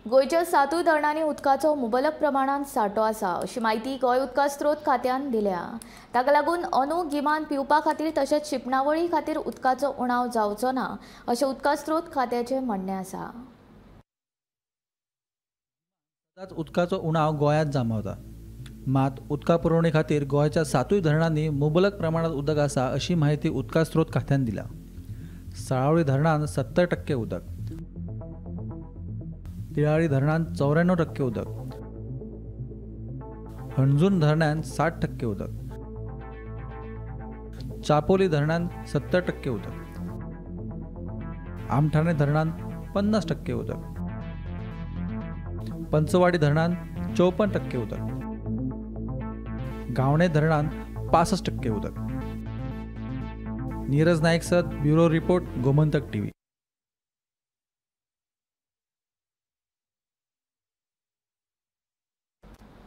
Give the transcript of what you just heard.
गोयच्या 7 धरणांनी उदकाचो मुबलक प्रमाणात सांठो आसा अशी माहिती गोय उदका स्त्रोत खात्यान दिल्या। ताका लागून अंदू गिमान पिवपा खातीर तशेंच शिंपणावळी खातीर उदकाचो उणाव जावचो ना अशें उदका स्त्रोत खात्याचें म्हणणें आसा। उदकाचो उणाव गोंयांत जामावता, मात उदका पुरवणी खातीर गोंयच्या 7 धरणांनी मुबलक प्रमाणात उदक आसा अशी माहिती उदका स्त्रोत खात्यान दिल्या। साळावली धरणांत 70% उदक, तिळाळी धरणांत 94% उदक, हणजूण धरणांत 60% उदक, चापोली धरणांत 70% उदक, आमठाणे धरणांत 50% उदक, पंचवाडी धरणांत 54% उदक, गावणे धरणांत 65% उदक। Neeraj Naik sir, bureau report, Gomantak TV.